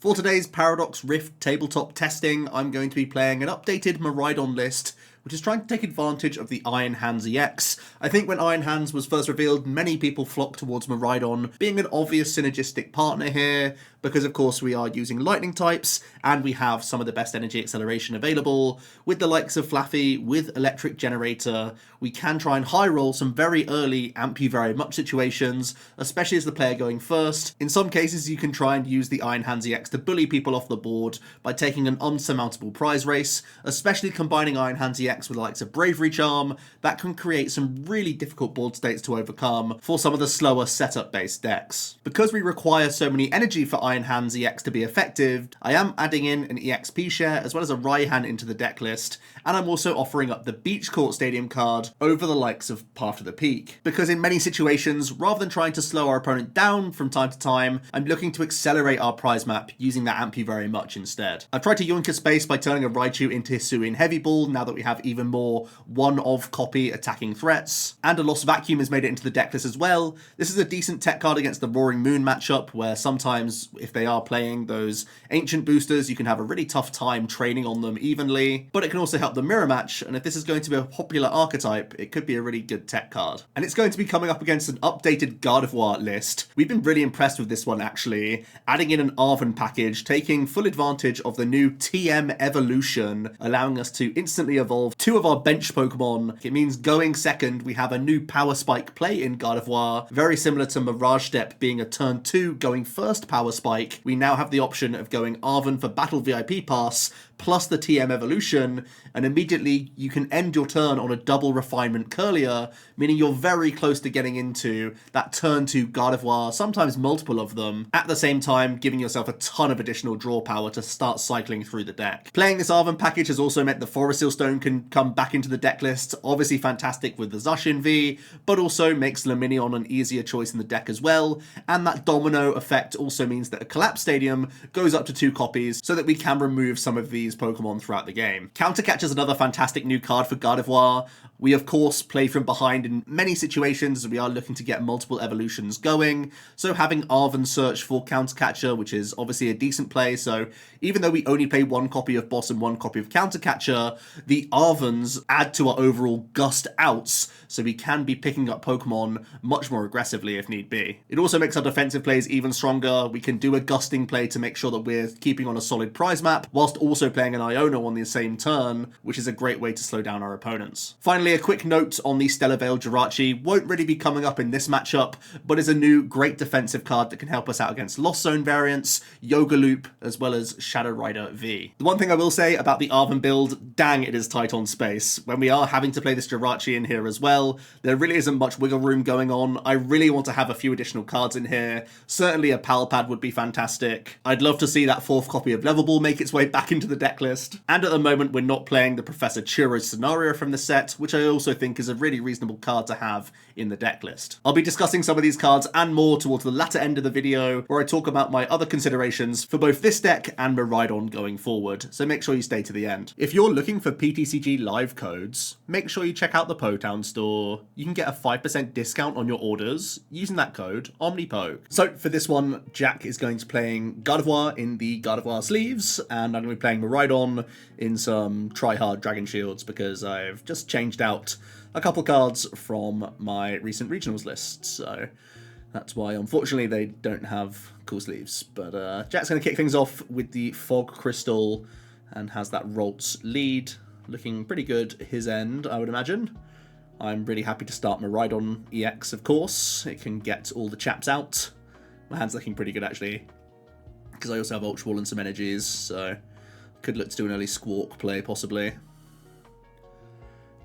For today's Paradox Rift tabletop testing, I'm going to be playing an updated Miraidon list, which is trying to take advantage of the Iron Hands EX. I think when Iron Hands was first revealed, many people flocked towards Miraidon being an obvious synergistic partner here, because of course we are using lightning types, and we have some of the best energy acceleration available. With the likes of Flaffy, with Electric Generator, we can try and high roll some very early amp you very much situations, especially as the player going first. In some cases you can try and use the Iron Hands EX to bully people off the board by taking an unsurmountable prize race, especially combining Iron Hands EX with the likes of Bravery Charm. That can create some really difficult board states to overcome for some of the slower setup based decks. Because we require so many energy for Iron Hands EX to be effective, I am adding in an EXP share as well as a Raihan into the deck list, and I'm also offering up the Beach Court Stadium card over the likes of Path to the Peak. Because in many situations, rather than trying to slow our opponent down from time to time, I'm looking to accelerate our prize map using that amp you very much instead. I've tried to yoink a space by turning a Raichu into Hisuian Heavy Ball now that we have even more one-of copy attacking threats, and a Lost Vacuum has made it into the deck list as well. This is a decent tech card against the Roaring Moon matchup, where sometimes if they are playing those ancient boosters, you can have a really tough time training on them evenly, but it can also help the mirror match, and if this is going to be a popular archetype, it could be a really good tech card. And it's going to be coming up against an updated Gardevoir list. We've been really impressed with this one actually, adding in an Arven package, taking full advantage of the new TM evolution, allowing us to instantly evolve two of our bench Pokemon. It means going second, we have a new Power Spike play in Gardevoir, very similar to Mirage Step being a turn 2 going first Power Spike. We now have the option of going Arven for Battle VIP Pass plus the TM evolution, and immediately you can end your turn on a double refinement Curlier, meaning you're very close to getting into that turn 2 Gardevoir, sometimes multiple of them, at the same time giving yourself a ton of additional draw power to start cycling through the deck. Playing this Arven package has also meant the Forest Seal Stone can come back into the deck list, obviously fantastic with the Zacian V, but also makes Lumineon an easier choice in the deck as well, and that domino effect also means that a Collapse Stadium goes up to 2 copies so that we can remove some of these Pokemon throughout the game. Counter Catch is another fantastic new card for Gardevoir. We of course play from behind in many situations as we are looking to get multiple evolutions going, so having Arven search for Counter Catcher, which is obviously a decent play, so even though we only play 1 copy of Boss and 1 copy of Counter Catcher, the Arvens add to our overall gust outs, so we can be picking up Pokemon much more aggressively if need be. It also makes our defensive plays even stronger. We can do a gusting play to make sure that we're keeping on a solid prize map, whilst also playing an Iono on the same turn, which is a great way to slow down our opponents. Finally, a quick note on the Stellar Veil Jirachi. Won't really be coming up in this matchup, but is a new great defensive card that can help us out against Lost Zone variants, Yoga Loop, as well as Shadow Rider V. The one thing I will say about the Arven build, dang it is tight on space. When we are having to play this Jirachi in here as well, there really isn't much wiggle room going on. I really want to have a few additional cards in here. Certainly a Pal Pad would be fantastic. I'd love to see that 4th copy of Level Ball make its way back into the deck list. And at the moment we're not playing the Professor Churro scenario from the set, which I also think is a really reasonable card to have in the deck list. I'll be discussing some of these cards and more towards the latter end of the video, where I talk about my other considerations for both this deck and Miraidon going forward, so make sure you stay to the end. If you're looking for PTCG live codes, make sure you check out the Potown store. You can get a 5% discount on your orders using that code OmniPoke. So for this one, Jack is going to be playing Gardevoir in the Gardevoir sleeves, and I'm going to be playing Miraidon in some try-hard Dragon Shields because I've just changed out a couple cards from my recent regionals list, so that's why unfortunately they don't have cool sleeves. But Jack's going to kick things off with the Fog Crystal and has that Ralts lead, looking pretty good his end, I would imagine. I'm really happy to start Miraidon EX, of course. It can get all the chaps out. My hand's looking pretty good actually, because I also have Ultra Wall and some energies, so could look to do an early Squawk play possibly.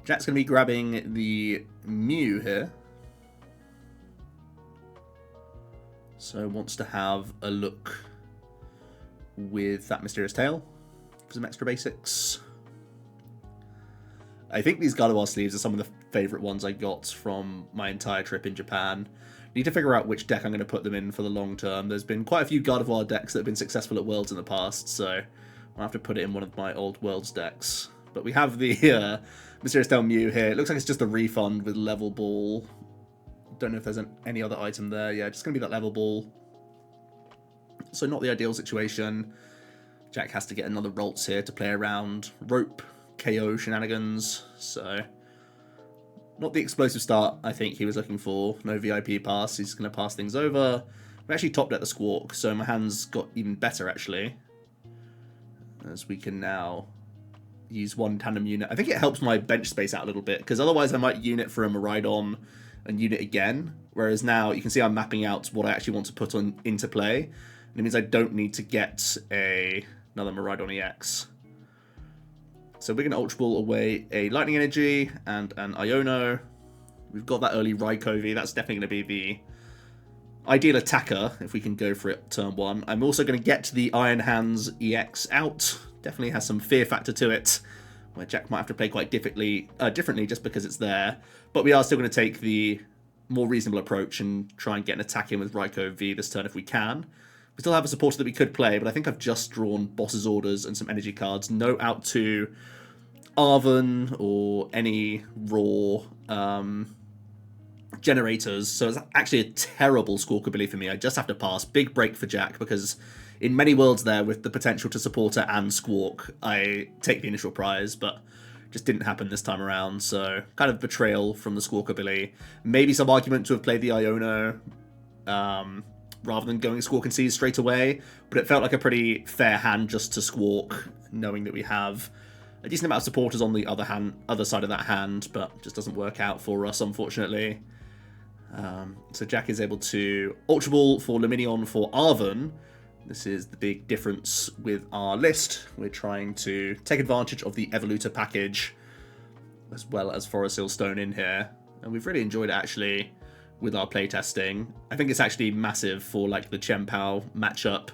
Jack's going to be grabbing the Mew here. So wants to have a look with that Mysterious Tail for some extra basics. I think these Gardevoir sleeves are some of the favourite ones I got from my entire trip in Japan. Need to figure out which deck I'm going to put them in for the long term. There's been quite a few Gardevoir decks that have been successful at Worlds in the past, so I'll have to put it in one of my old Worlds decks. But we have the Mysterious Tail Mew here. It looks like it's just a refund with Level Ball. Don't know if there's any other item there. Yeah, just going to be that Level Ball. so not the ideal situation. Jack has to get another Ralts here to play around rope, KO shenanigans, so not the explosive start I think he was looking for. No VIP pass, he's going to pass things over. We actually top deck the Squawk, so my hand's got even better actually, as we can now use one tandem unit. I think it helps my bench space out a little bit, because otherwise I might unit for a Miraidon and unit again, whereas now you can see I'm mapping out what I actually want to put on into play, and it means I don't need to get another Miraidon EX. So we're going to Ultra Ball away a Lightning Energy and an Iono. We've got that early Raikou V. That's definitely going to be the ideal attacker if we can go for it turn 1. I'm also going to get the Iron Hands EX out. Definitely has some fear factor to it, where Jack might have to play quite differently just because it's there. But we are still going to take the more reasonable approach and try and get an attack in with Raikou V this turn if we can. We still have a supporter that we could play, but I think I've just drawn Boss's Orders and some energy cards. No out to Arven or any raw generators, so it's actually a terrible squawkability for me. I just have to pass. Big break for Jack, because in many worlds there, with the potential to supporter and squawk, I take the initial prize, but just didn't happen this time around, so kind of betrayal from the squawkability. Maybe some argument to have played the Iono rather than going Squawk and Seize straight away, but it felt like a pretty fair hand just to squawk, knowing that we have a decent amount of supporters on the other side of that hand, but just doesn't work out for us, unfortunately. So Jack is able to Ultra Ball for Luminion for Arven. This is the big difference with our list. We're trying to take advantage of the Evolutor package, as well as Forest Hill Stone in here. And we've really enjoyed it, actually, with our playtesting. I think it's actually massive for like the Chien-Pao matchup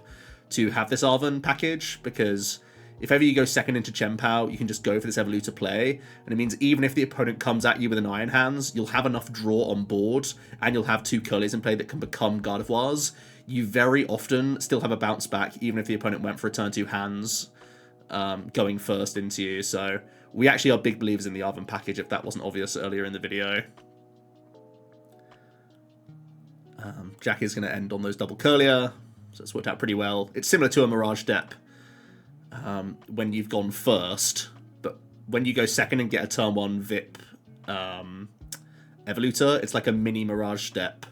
to have this Arven package, because if ever you go second into Chien-Pao, you can just go for this Evolutor play, and it means even if the opponent comes at you with an Iron Hands, you'll have enough draw on board, and you'll have 2 Curlies in play that can become Gardevoirs. You very often still have a bounce back, even if the opponent went for a turn 2 hands going first into you. So we actually are big believers in the Arven package, if that wasn't obvious earlier in the video. Jack is going to end on those double Curlier, so it's worked out pretty well. It's similar to a Mirage Dep. When you've gone first, but when you go second and get a turn 1 VIP Evolutor, it's like a mini Mirage Dep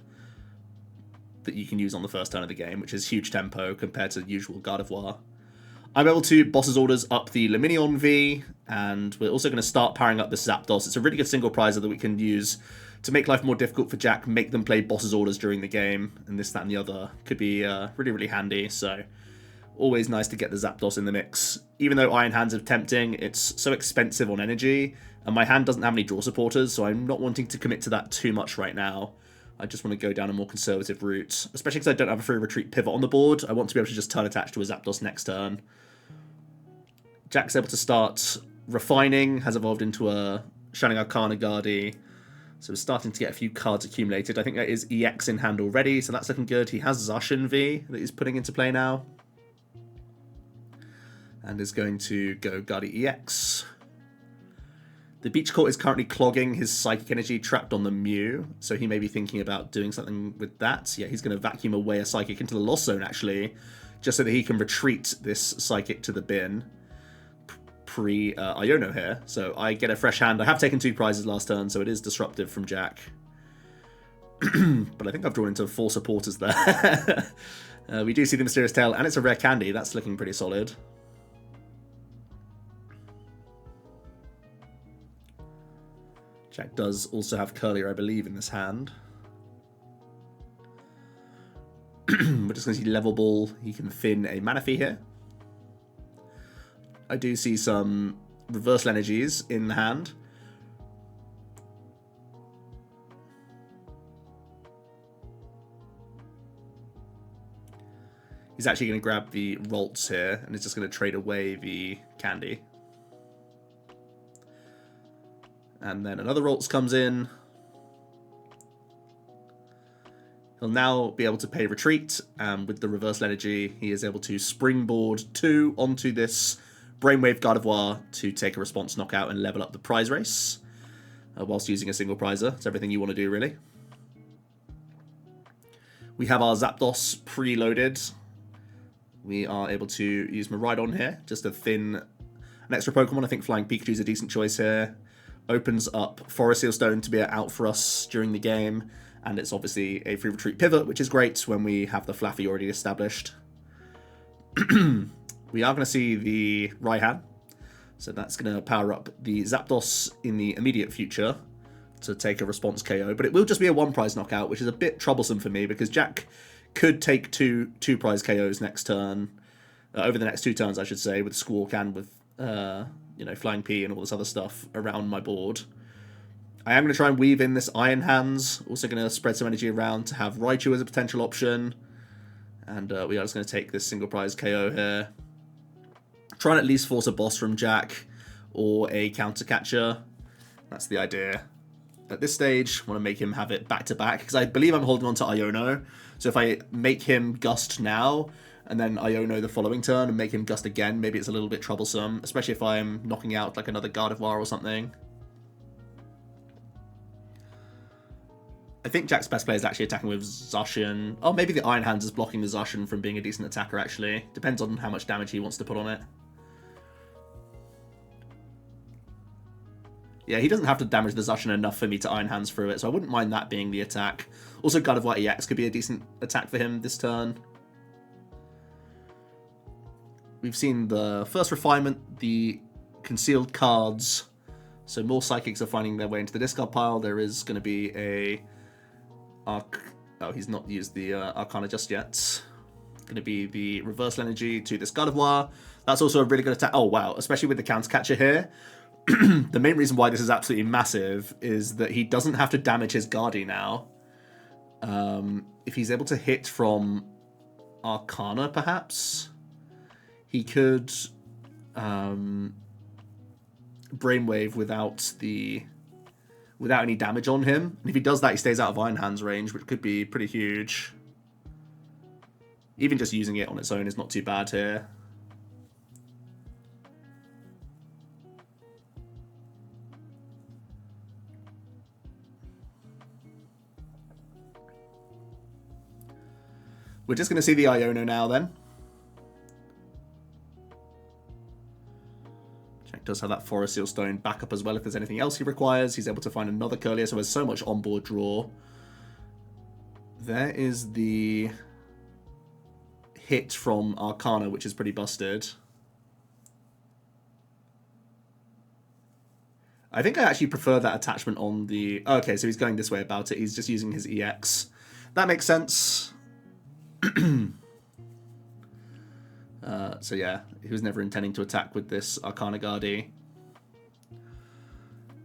that you can use on the first turn of the game, which is huge tempo compared to the usual Gardevoir. I'm able to Boss's Orders up the Luminion V, and we're also going to start powering up the Zapdos. It's a really good single prizer that we can use to make life more difficult for Jack, make them play Boss's Orders during the game, and this, that, and the other could be really, really handy, so always nice to get the Zapdos in the mix. Even though Iron Hands are tempting, it's so expensive on energy, and my hand doesn't have any draw supporters, so I'm not wanting to commit to that too much right now. I just want to go down a more conservative route, especially because I don't have a free retreat pivot on the board. I want to be able to just turn attached to a Zapdos next turn. Jack's able to start refining, has evolved into a Shining Arcana Guardi, so we're starting to get a few cards accumulated. I think that is EX in hand already, so that's looking good. He has Zacian V that he's putting into play now, and is going to go Guardi EX. The Beach Court is currently clogging his Psychic Energy trapped on the Mew, so he may be thinking about doing something with that. Yeah, he's going to vacuum away a Psychic into the Lost Zone, actually, just so that he can retreat this Psychic to the bin. Pre-Iono here, so I get a fresh hand. I have taken 2 prizes last turn, so it is disruptive from Jack. But I think I've drawn into 4 supporters there. We do see the Mysterious Tail, and it's a rare candy. That's looking pretty solid. Jack does also have Curlier, I believe, in this hand. We're just going to see Level Ball. He can fin a Manaphy here. I do see some reversal energies in the hand. He's actually going to grab the Ralts here, and he's just going to trade away the candy. And then another Ralts comes in. He'll now be able to pay retreat, and with the reversal energy, he is able to springboard 2 onto this Brainwave Gardevoir to take a response knockout and level up the prize race, whilst using a single prizer. It's everything you want to do, really. We have our Zapdos preloaded. we are able to use Miraidon here, just to thin an extra Pokemon. I think Flying Pikachu is a decent choice here. Opens up Forest Seal Stone to be out for us during the game, and it's obviously a free retreat pivot, which is great when we have the Flaffy already established. We are going to see the Raihan, so that's going to power up the Zapdos in the immediate future to take a response KO, but it will just be a one prize knockout, which is a bit troublesome for me because Jack could take two prize KOs next turn, over the next 2 turns, I should say, with Squawk and with you know, Flying P and all this other stuff around my board. I am going to try and weave in this Iron Hands. Also going to spread some energy around to have Raichu as a potential option. And we are just going to take this single prize KO here. Try and at least force a boss from Jack or a counter catcher. That's the idea. At this stage, I want to make him have it back-to-back because I believe I'm holding on to Iono. So if I make him Gust now and then Iono the following turn and make him Gust again, maybe it's a little bit troublesome, especially if I'm knocking out like another Gardevoir or something. I think Jack's best play is actually attacking with Zacian. Oh, maybe the Iron Hands is blocking the Zacian from being a decent attacker, actually. Depends on how much damage he wants to put on it. Yeah, he doesn't have to damage the Zacian enough for me to Iron Hands through it, so I wouldn't mind that being the attack. Also, Gardevoir EX could be a decent attack for him this turn. We've seen the first refinement, the concealed cards. So more Psychics are finding their way into the discard pile. There is going to be a... Oh, he's not used the Arcana just yet. Going to be the Reversal Energy to this Gardevoir. That's also a really good attack. Oh, wow. Especially with the Counter Catcher here. The main reason why this is absolutely massive is that he doesn't have to damage his Guardy now. If he's able to hit from Arcana, perhaps, he could Brainwave without any damage on him. And if he does that, he stays out of Iron Hand's range, which could be pretty huge. Even just using it on its own is not too bad here. We're just going to see the Iono now, then. Jack does have that Forest Seal Stone backup as well if there's anything else he requires. He's able to find another Curlier, so there's so much onboard draw. There is the hit from Arcana, which is pretty busted. I think I actually prefer that attachment on the... Okay, so he's going this way about it. He's just using his EX. That makes sense. So yeah, he was never intending to attack with this Arcana Guardy.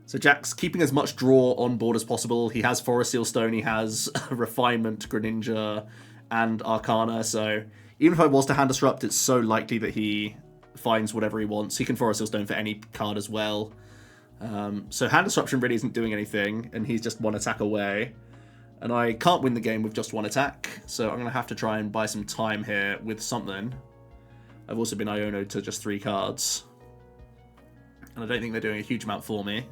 So Jack's keeping as much draw on board as possible. He has Forest Seal Stone, he has Refinement, Greninja, and Arcana. So even if I was to Hand Disrupt, it's so likely that he finds whatever he wants. He can Forest Seal Stone for any card as well. So Hand Disruption really isn't doing anything, and he's just one attack away. And I can't win the game with just one attack, so I'm going to have to try and buy some time here with something. I've also been Iono to just 3 cards. And I don't think they're doing a huge amount for me.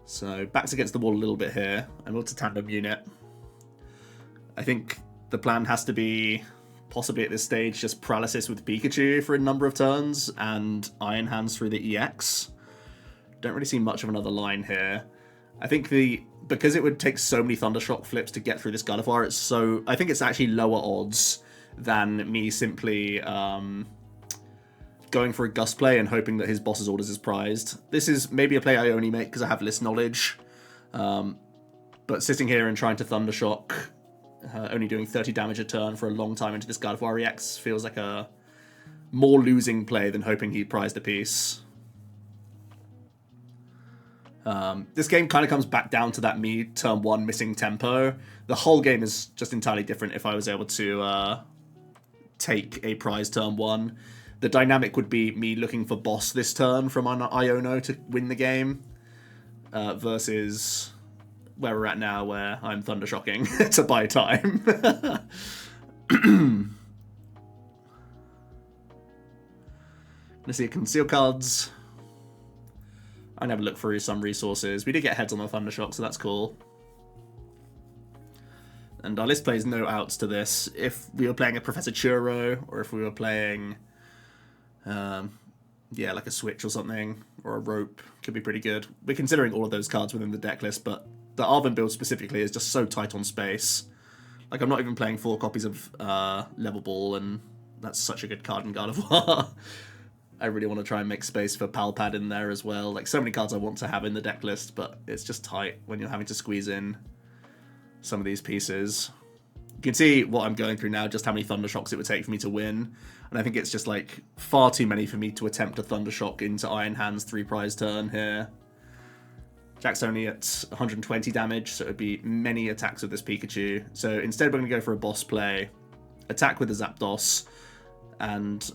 So, backs against the wall a little bit here. I'm able to tandem unit. I think the plan has to be, possibly at this stage, just Paralysis with Pikachu for a number of turns, and Iron Hands through the EX. Don't really see much of another line here. I think because it would take so many Thundershock flips to get through this Gardevoir, I think it's actually lower odds than me simply going for a Gust play and hoping that his boss's orders is prized. This is maybe a play I only make because I have list knowledge, but sitting here and trying to Thundershock, only doing 30 damage a turn for a long time into this Gardevoir EX feels like a more losing play than hoping he prized a piece. This game kind of comes back down to that me turn 1 missing tempo. The whole game is just entirely different if I was able to take a prize turn 1. The dynamic would be me looking for boss this turn from an Iono to win the game, versus where we're at now where I'm Thundershocking to buy time. Let's see, conceal cards. I never look through some resources. We did get heads on the Thundershock, so that's cool. And our list plays no outs to this. If we were playing a Professor Churro, or if we were playing, yeah, like a Switch or something, or a Rope, could be pretty good. We're considering all of those cards within the deck list, but the Arven build specifically is just so tight on space. Like, I'm not even playing 4 copies of Level Ball, and that's such a good card in Gardevoir. I really want to try and make space for Palpad in there as well. Like, so many cards I want to have in the deck list, but it's just tight when you're having to squeeze in some of these pieces. You can see what I'm going through now, just how many Thundershocks it would take for me to win. And I think it's just, like, far too many for me to attempt a Thundershock into Iron Hand's 3 prize turn here. Jack's only at 120 damage, so it would be many attacks with this Pikachu. So instead we're going to go for a boss play, attack with the Zapdos, and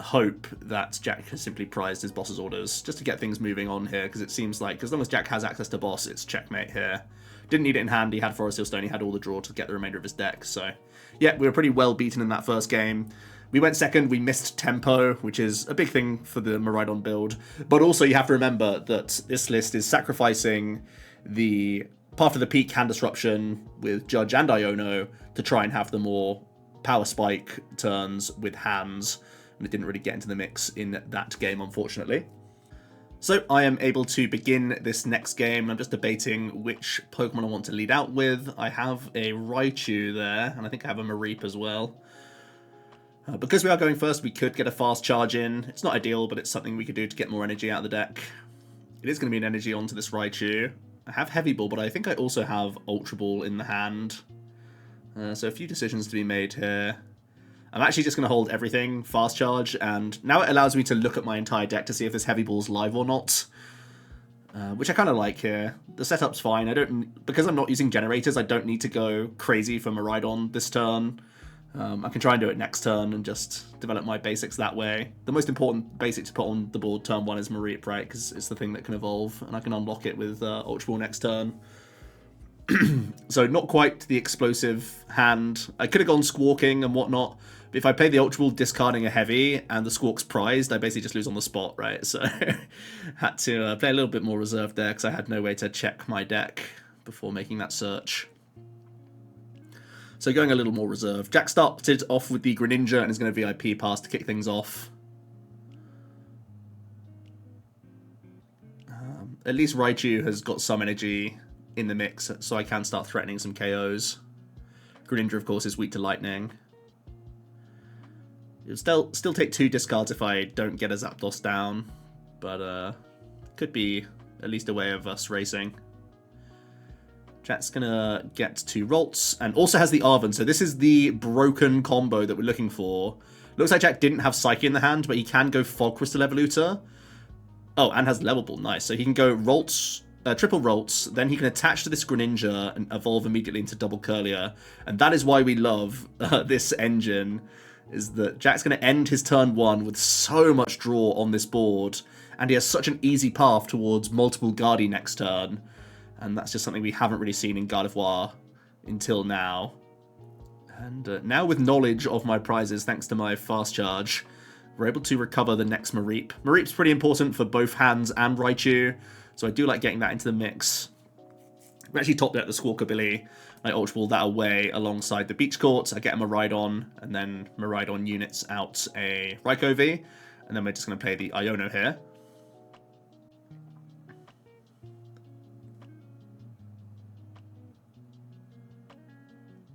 hope that Jack has simply prized his boss's orders, just to get things moving on here, because it seems like as long as Jack has access to boss, it's checkmate here. Didn't need it in hand, he had Forest Hill Stone, he had all the draw to get the remainder of his deck, so yeah, we were pretty well beaten in that first game. We went second, we missed tempo, which is a big thing for the Miraidon build, but also you have to remember that this list is sacrificing the Path of the Peak hand disruption with Judge and Iono to try and have the more power spike turns with hands, and it didn't really get into the mix in that game, unfortunately. So I am able to begin this next game. I'm just debating which Pokemon I want to lead out with. I have a Raichu there, and I think I have a Mareep as well. Because we are going first, we could get a fast charge in. It's not ideal, but it's something we could do to get more energy out of the deck. It is going to be an energy onto this Raichu. I have Heavy Ball, but I think I also have Ultra Ball in the hand. So a few decisions to be made here. I'm actually just going to hold everything, fast charge, and now it allows me to look at my entire deck to see if this Heavy Ball's live or not. Which I kind of like here. The setup's fine. Because I'm not using generators, I don't need to go crazy for Miraidon this turn. I can try and do it next turn and just develop my basics that way. The most important basic to put on the board turn 1 is Mareep, right? Because it's the thing that can evolve, and I can unlock it with Ultra Ball next turn. So not quite the explosive hand. I could have gone Squawking and whatnot, but if I play the Ultra Ball discarding a heavy and the Squawk's prized, I basically just lose on the spot, right? So had to play a little bit more reserved there because I had no way to check my deck before making that search. So going a little more reserved. Jack started off with the Greninja and is going to VIP pass to kick things off. At least Raichu has got some energy in the mix, so I can start threatening some KOs. Greninja, of course, is weak to lightning. It'll still take 2 discards if I don't get a Zapdos down, but could be at least a way of us racing. Jack's gonna get 2 Rolts, and also has the Arven, so this is the broken combo that we're looking for. Looks like Jack didn't have Psyche in the hand, but he can go Fog Crystal Evolutor. Oh, and has Level Ball, nice. So he can go Rolts, triple Rolts, then he can attach to this Greninja and evolve immediately into Double Curlier. And that is why we love this engine, is that Jack's going to end his turn 1 with so much draw on this board, and he has such an easy path towards multiple Guardi next turn. And that's just something we haven't really seen in Gardevoir until now. And now with knowledge of my prizes, thanks to my fast charge, we're able to recover the next Mareep. Mareep's pretty important for both hands and Raichu, so I do like getting that into the mix. We actually topped out the Squawkabilly. I Ultra Ball that away alongside the Beach Court. I get a Miraidon, and then Miraidon units out a Raikou, and then we're just going to play the Iono here.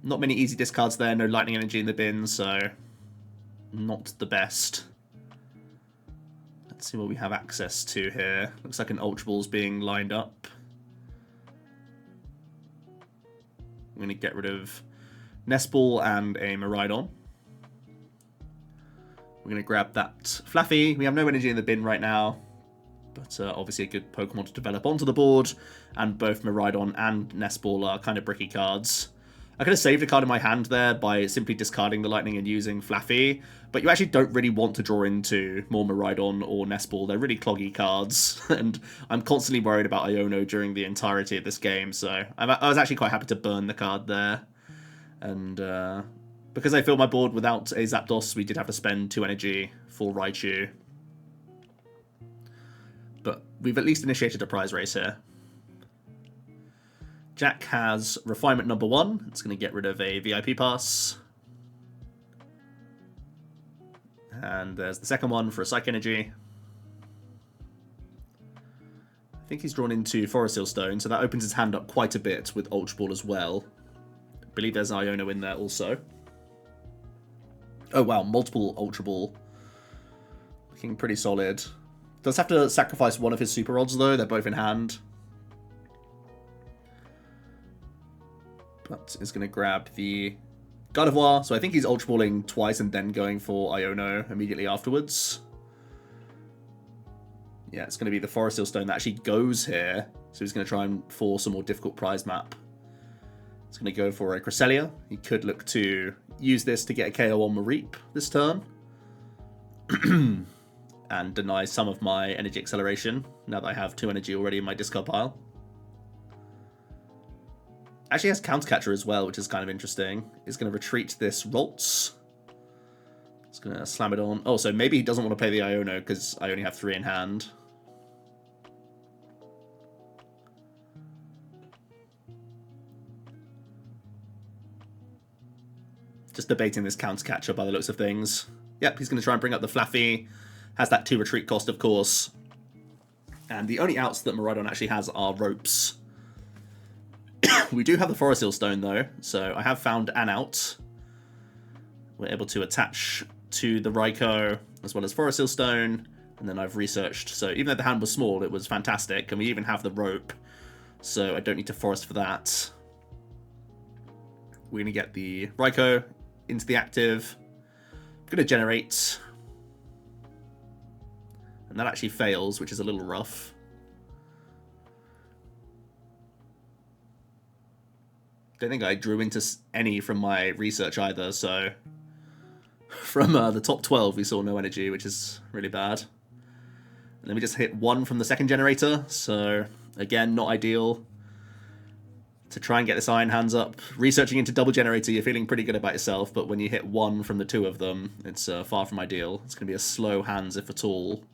Not many easy discards there, no lightning energy in the bin, so not the best. Let's see what we have access to here. Looks like an Ultra Ball's being lined up. I'm going to get rid of Nest Ball and a Miraidon. We're going to grab that Flaffy. We have no energy in the bin right now, but obviously a good Pokemon to develop onto the board, and both Miraidon and Nest Ball are kind of bricky cards. I could have saved a card in my hand there by simply discarding the Lightning and using Flaffy, but you actually don't really want to draw into more Miraidon or Nest Ball. They're really cloggy cards, and I'm constantly worried about Iono during the entirety of this game, so I was actually quite happy to burn the card there. And because I filled my board without a Zapdos, we did have to spend 2 energy for Raichu. But we've at least initiated a prize race here. Jack has refinement number 1. It's going to get rid of a VIP pass. And there's the second one for a Psych Energy. I think he's drawn into Forest Seal Stone, so that opens his hand up quite a bit with Ultra Ball as well. I believe there's an Iono in there also. Oh wow, multiple Ultra Ball. Looking pretty solid. Does have to sacrifice one of his Super Rods though, they're both in hand. But is going to grab the Gardevoir, so I think he's Ultra Balling twice and then going for Iono immediately afterwards. Yeah, it's going to be the Forest Seal Stone that actually goes here. So he's going to try and force a more difficult prize map. He's going to go for a Cresselia. He could look to use this to get a KO on Mareep this turn. And deny some of my energy acceleration, now that I have 2 energy already in my discard pile. Actually has Countercatcher as well, which is kind of interesting. He's going to retreat this Ralts. He's going to slam it on. Oh, so maybe he doesn't want to play the Iono because I only have 3 in hand. Just debating this Countercatcher by the looks of things. Yep, he's going to try and bring up the Flaffy. Has that 2 retreat cost, of course. And the only outs that Miraidon actually has are ropes. We do have the Forest Seal Stone, though, so I have found an out. We're able to attach to the Raikou as well as Forest Seal Stone, and then I've researched. So even though the hand was small, it was fantastic, and we even have the rope, so I don't need to forest for that. We're going to get the Raikou into the active. I'm going to generate, and that actually fails, which is a little rough. Don't think I drew into any from my research either, so from the top 12 we saw no energy, which is really bad. And then we just hit 1 from the second generator, so again, not ideal. To try and get this Iron Hands up. Researching into double generator, you're feeling pretty good about yourself, but when you hit 1 from the 2 of them, it's far from ideal. It's going to be a slow hands, if at all.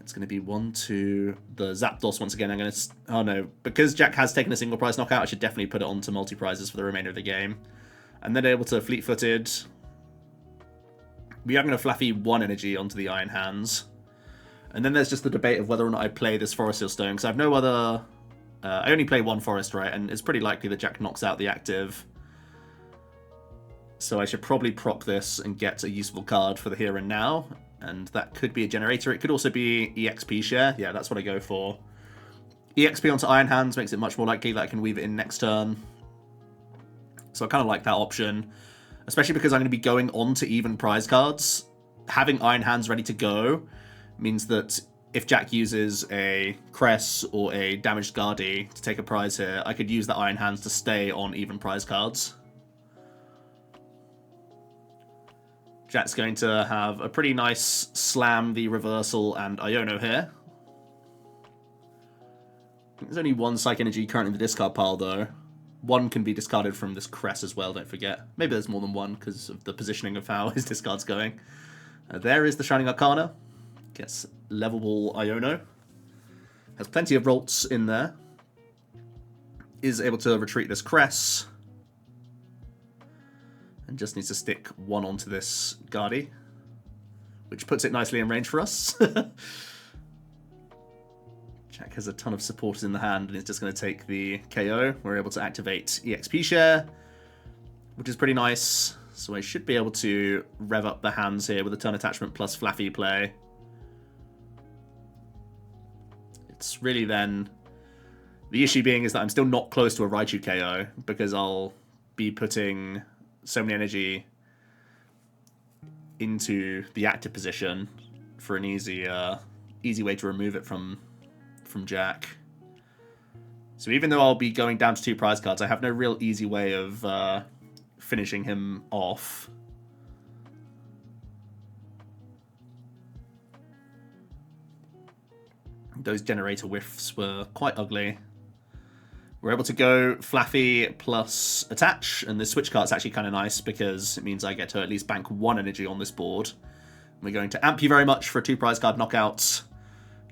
It's going to be 1, 2, the Zapdos once again. I'm going to... Oh no, because Jack has taken a single prize knockout, I should definitely put it onto multi-prizes for the remainder of the game. And then able to fleet-footed. We are going to Flaffy 1 energy onto the Iron Hands. And then there's just the debate of whether or not I play this Forest Seal Stone, because I have no other... I only play 1 Forest, right? And it's pretty likely that Jack knocks out the active. So I should probably prop this and get a useful card for the here and now. And that could be a generator. It could also be EXP share. Yeah, that's what I go for. EXP onto Iron Hands makes it much more likely that I can weave it in next turn. So I kind of like that option. Especially because I'm going to be going on to even prize cards. Having Iron Hands ready to go means that if Jack uses a Cress or a damaged Guardy to take a prize here, I could use the Iron Hands to stay on even prize cards. Jack's going to have a pretty nice Slam, the Reversal, and Iono here. There's only 1 Psych Energy currently in the discard pile, though. 1 can be discarded from this Cress as well, don't forget. Maybe there's more than 1 because of the positioning of how his discard's going. There is the Shining Arcana. Gets Levelable Iono. Has plenty of Ralts in there. Is able to retreat this Cress. And just needs to stick 1 onto this Guardy, which puts it nicely in range for us. Jack has a ton of supporters in the hand and is just going to take the KO. We're able to activate EXP share, which is pretty nice. So I should be able to rev up the hands here with a turn attachment plus Flaffy play. It's really then... The issue being is that I'm still not close to a Raichu KO because I'll be putting so many energy into the active position for an easy way to remove it from Jack. So even though I'll be going down to 2 prize cards, I have no real easy way of finishing him off. Those generator whiffs were quite ugly. We're able to go Flaffy plus Attach, and this switch card's actually kind of nice because it means I get to at least bank 1 energy on this board. We're going to amp you very much for a 2 prize card knockouts.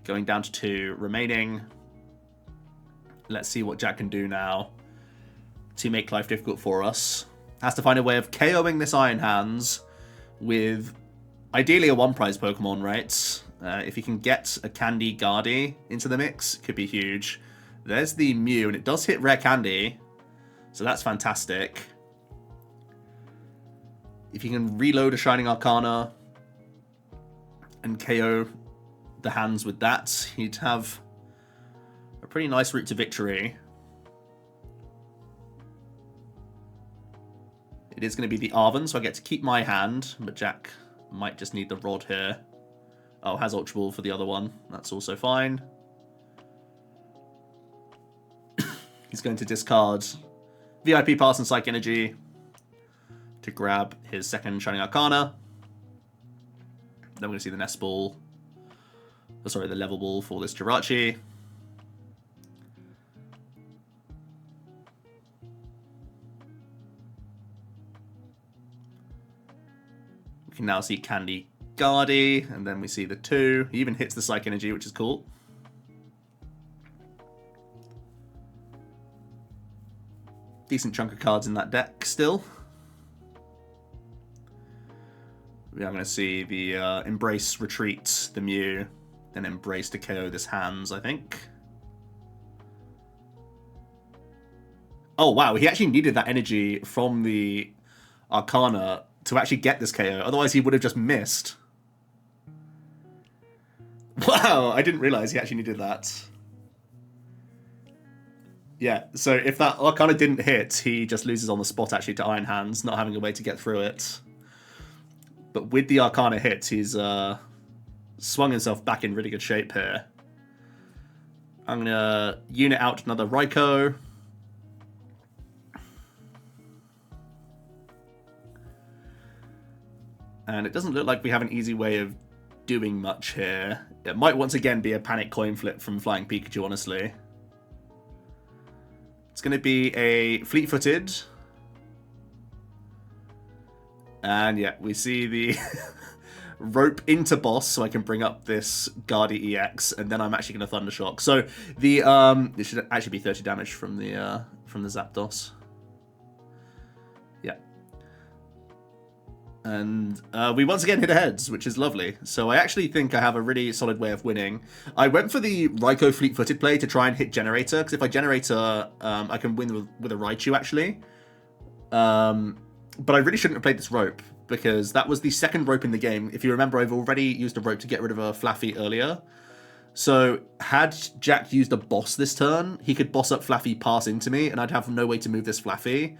Going down to 2 remaining. Let's see what Jack can do now to make life difficult for us. Has to find a way of KOing this Iron Hands with ideally a one-prize Pokemon, right? If he can get a Candy Guardy into the mix, it could be huge. There's the Mew, and it does hit Rare Candy, so that's fantastic. If you can reload a Shining Arcana and KO the hands with that, he'd have a pretty nice route to victory. It is going to be the Arven, so I get to keep my hand, but Jack might just need the rod here. Oh, has Ultra Ball for the other one. That's also fine. He's going to discard VIP Pass and Psych Energy to grab his second Shining Arcana. Then we're going to see the Nest Ball. Oh, sorry, the Level Ball for this Jirachi. We can now see Candy Guardy, and then we see the 2. He even hits the Psych Energy, which is cool. Decent chunk of cards in that deck still. We are going to see the Embrace, Retreat, the Mew, then Embrace to KO this Hands, I think. Oh, wow, he actually needed that energy from the Arcana to actually get this KO. Otherwise, he would have just missed. Wow, I didn't realize he actually needed that. Yeah, so if that Arcana didn't hit, he just loses on the spot actually to Iron Hands, not having a way to get through it. But with the Arcana hit, he's swung himself back in really good shape here. I'm going to unit out another Raikou. And it doesn't look like we have an easy way of doing much here. It might once again be a panic coin flip from Flying Pikachu, honestly. It's going to be a Fleet-Footed. And yeah, we see the rope into boss, so I can bring up this Guardy EX, and then I'm actually going to Thundershock. So the it should actually be 30 damage from the Zapdos. Yeah. And we once again hit a heads, which is lovely. So I actually think I have a really solid way of winning. I went for the Raikou Fleet-Footed play to try and hit Generator, because if I Generator, I can win with a Raichu, actually. But I really shouldn't have played this rope, because that was the second rope in the game. If you remember, I've already used a rope to get rid of a Flaffy earlier. So had Jack used a boss this turn, he could boss up Flaffy, pass into me, and I'd have no way to move this Flaffy.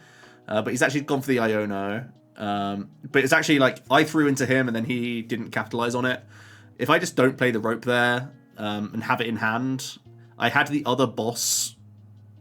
But he's actually gone for the Iono. But it's actually like I threw into him and then he didn't capitalize on it. If I just don't play the rope there and have it in hand, I had the other boss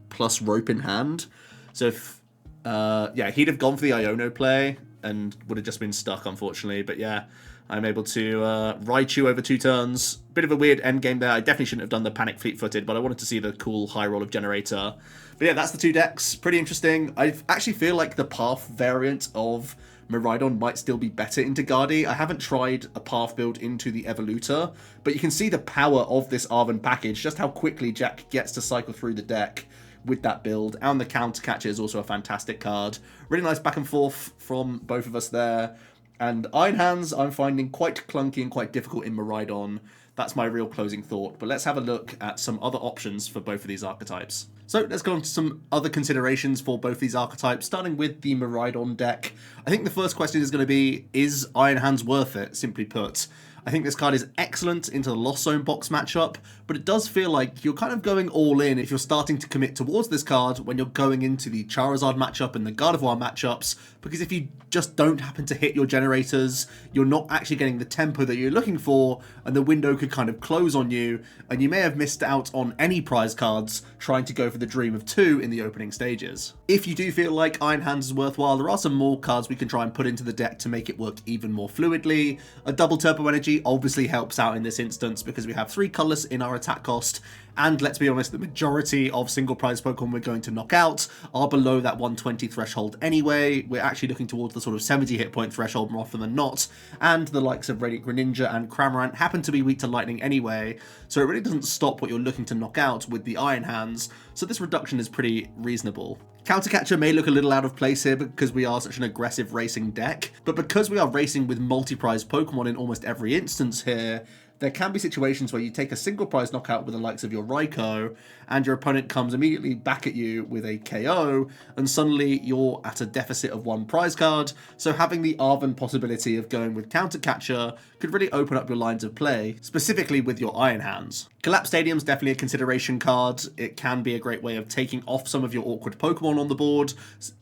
plus rope in hand. So if yeah, he'd have gone for the Iono play and would have just been stuck, unfortunately. But yeah, I'm able to Raichu over 2 turns. Bit of a weird endgame there. I definitely shouldn't have done the Panic Fleet-Footed, but I wanted to see the cool high roll of Generator. But yeah, that's the 2 decks. Pretty interesting. I actually feel like the Path variant of Miraidon might still be better into Guardy. I haven't tried a Path build into the Evolutor, but you can see the power of this Arven package, just how quickly Jack gets to cycle through the deck with that build. And the Counter Catcher is also a fantastic card. Really nice back and forth from both of us there. And Iron Hands I'm finding quite clunky and quite difficult in Miraidon. That's my real closing thought. But let's have a look at some other options for both of these archetypes. So let's go on to some other considerations for both these archetypes, starting with the Miraidon deck. I think the first question is going to be, is Iron Hands worth it, simply put? I think this card is excellent into the Lost Zone box matchup, but it does feel like you're kind of going all in if you're starting to commit towards this card when you're going into the Charizard matchup and the Gardevoir matchups, because if you just don't happen to hit your generators, you're not actually getting the tempo that you're looking for, and the window could kind of close on you, and you may have missed out on any prize cards trying to go for the Dream of 2 in the opening stages. If you do feel like Iron Hands is worthwhile, there are some more cards we can try and put into the deck to make it work even more fluidly. A double Turbo Energy obviously helps out in this instance because we have 3 colorless in our attack cost, And let's be honest, the majority of single prize Pokemon we're going to knock out are below that 120 threshold anyway. We're actually looking towards the sort of 70 hit point threshold more often than not, and the likes of Radiant Greninja and Cramorant happen to be weak to lightning anyway, so it really doesn't stop what you're looking to knock out with the Iron Hands, so this reduction is pretty reasonable. Countercatcher may look a little out of place here because we are such an aggressive racing deck, but because we are racing with multi-prize Pokemon in almost every instance here, there can be situations where you take a single prize knockout with the likes of your Raikou, and your opponent comes immediately back at you with a KO, and suddenly you're at a deficit of 1 prize card, so having the Arven possibility of going with Countercatcher could really open up your lines of play, specifically with your Iron Hands. Collapse Stadium's definitely a consideration card. It can be a great way of taking off some of your awkward Pokemon on the board,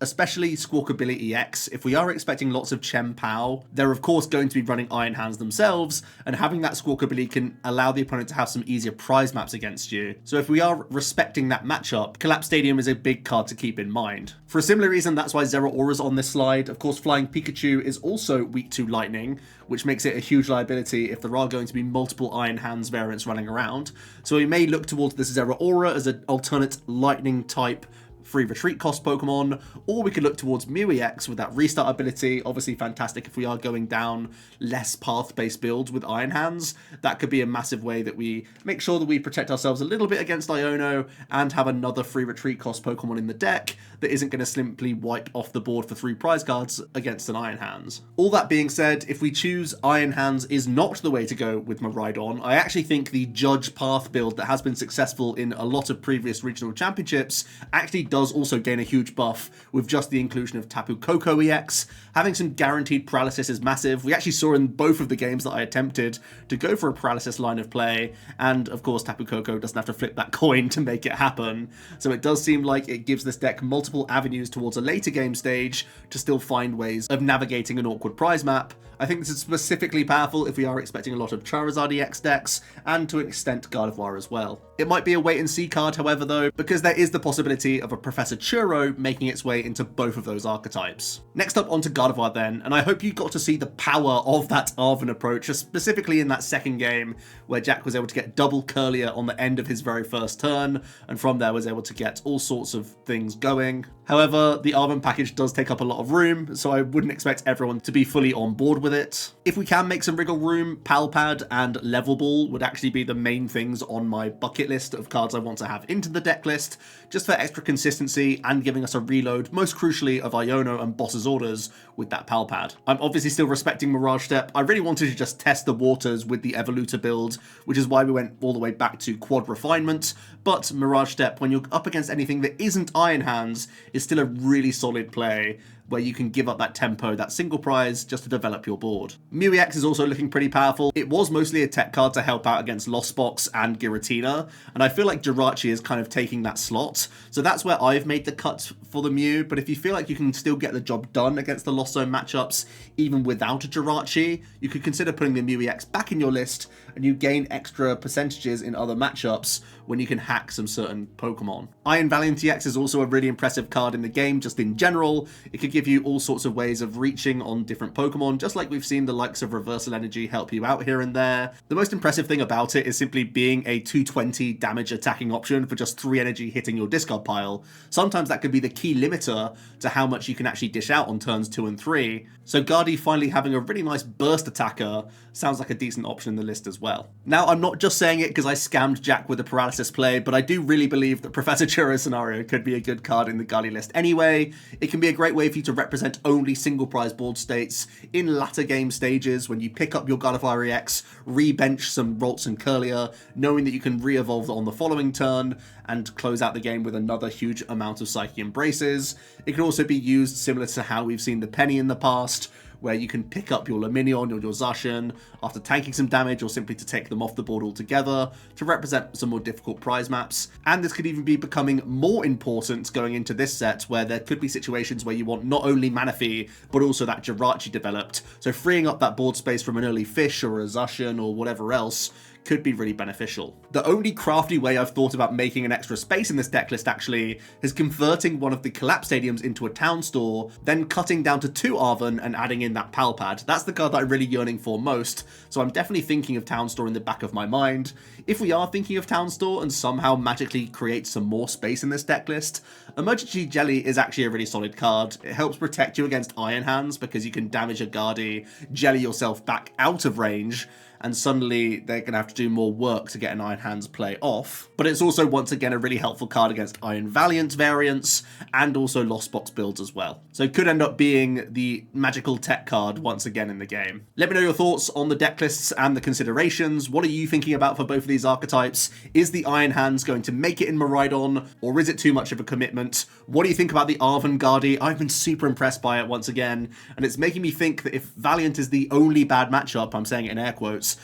especially Squawkabilly EX. If we are expecting lots of Chien-Pao, they're of course going to be running Iron Hands themselves, and having that Squawkabilly can allow the opponent to have some easier prize maps against you. So if we are respecting that matchup, Collapse Stadium is a big card to keep in mind. For a similar reason, that's why Zeraora's on this slide. Of course, Flying Pikachu is also weak to Lightning, which makes it a huge liability if there are going to be multiple Iron Hands variants running around. So we may look towards this Zeraora as an alternate Lightning type free retreat cost Pokemon, or we could look towards Mew EX with that restart ability. Obviously fantastic if we are going down less path-based builds with Iron Hands. That could be a massive way that we make sure that we protect ourselves a little bit against Iono and have another free retreat cost Pokemon in the deck that isn't going to simply wipe off the board for 3 prize cards against an Iron Hands. All that being said, if we choose Iron Hands is not the way to go with Miraidon, I actually think the Judge Path build that has been successful in a lot of previous regional championships actually does also gain a huge buff with just the inclusion of Tapu Koko EX. Having some guaranteed paralysis is massive. We actually saw in both of the games that I attempted to go for a paralysis line of play, and of course Tapu Koko doesn't have to flip that coin to make it happen. So it does seem like it gives this deck multiple avenues towards a later game stage to still find ways of navigating an awkward prize map. I think this is specifically powerful if we are expecting a lot of Charizard EX decks, and to an extent Gardevoir as well. It might be a wait and see card, however, though, because there is the possibility of a Professor Churro making its way into both of those archetypes. Next up onto Gardevoir then, and I hope you got to see the power of that Arven approach, specifically in that second game where Jack was able to get double Curlier on the end of his very first turn, and from there was able to get all sorts of things going. However, the Arven package does take up a lot of room, so I wouldn't expect everyone to be fully on board with it. If we can make some wriggle room, Palpad and Level Ball would actually be the main things on my bucket list of cards I want to have into the deck list, just for extra consistency and giving us a reload, most crucially of Iono and Boss's Orders with that Palpad. I'm obviously still respecting Mirage Step. I really wanted to just test the waters with the Evolutor build, which is why we went all the way back to Quad Refinement, but Mirage Step, when you're up against anything that isn't Iron Hands, is still a really solid play, where you can give up that tempo, that single prize, just to develop your board. Mew EX is also looking pretty powerful. It was mostly a tech card to help out against Lost Box and Giratina, and I feel like Jirachi is kind of taking that slot, so that's where I've made the cut for the Mew, but if you feel like you can still get the job done against the Lost Zone matchups, even without a Jirachi, you could consider putting the Mew EX back in your list, and you gain extra percentages in other matchups when you can hack some certain Pokemon. Iron Valiant EX is also a really impressive card in the game, just in general. It could give you all sorts of ways of reaching on different Pokemon, just like we've seen the likes of Reversal Energy help you out here and there. The most impressive thing about it is simply being a 220 damage attacking option for just 3 energy hitting your discard pile. Sometimes that could be the key limiter to how much you can actually dish out on turns 2 and 3. So Gardy finally having a really nice burst attacker sounds like a decent option in the list as well. Now, I'm not just saying it because I scammed Jack with the paralysis play, but I do really believe that Professor Churro scenario could be a good card in the Gardy list anyway. It can be a great way for you to represent only single prize board states in latter game stages when you pick up your Gardevoir EX, re-bench some Ralts and Curlier, knowing that you can re-evolve on the following turn and close out the game with another huge amount of Psychic Embraces. It can also be used similar to how we've seen the Penny in the past, where you can pick up your Luminion or your Zacian after tanking some damage, or simply to take them off the board altogether to represent some more difficult prize maps. And this could even be becoming more important going into this set, where there could be situations where you want not only Manaphy, but also that Jirachi developed. So freeing up that board space from an early Fish or a Zacian or whatever else could be really beneficial. The only crafty way I've thought about making an extra space in this deck list actually is converting one of the collapse stadiums into a town store, then cutting down to 2 Arven and adding in that pal pad. That's the card that I'm really yearning for most, so I'm definitely thinking of town store in the back of my mind. If we are thinking of town store and somehow magically create some more space in this deck list, Emergency Jelly is actually a really solid card. It helps protect you against Iron Hands because you can damage a Guardy, jelly yourself back out of range, and suddenly they're going to have to do more work to get an Iron Hands play off. But it's also, once again, a really helpful card against Iron Valiant variants, and also Lost Box builds as well. So it could end up being the magical tech card once again in the game. Let me know your thoughts on the deck lists and the considerations. What are you thinking about for both of these archetypes? Is the Iron Hands going to make it in Miraidon, or is it too much of a commitment? What do you think about the Arven Guardy? I've been super impressed by it once again, and it's making me think that if Valiant is the only bad matchup, I'm saying it in air quotes,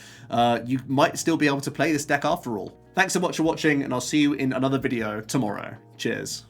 you might still be able to play this deck after all. Thanks so much for watching, and I'll see you in another video tomorrow. Cheers.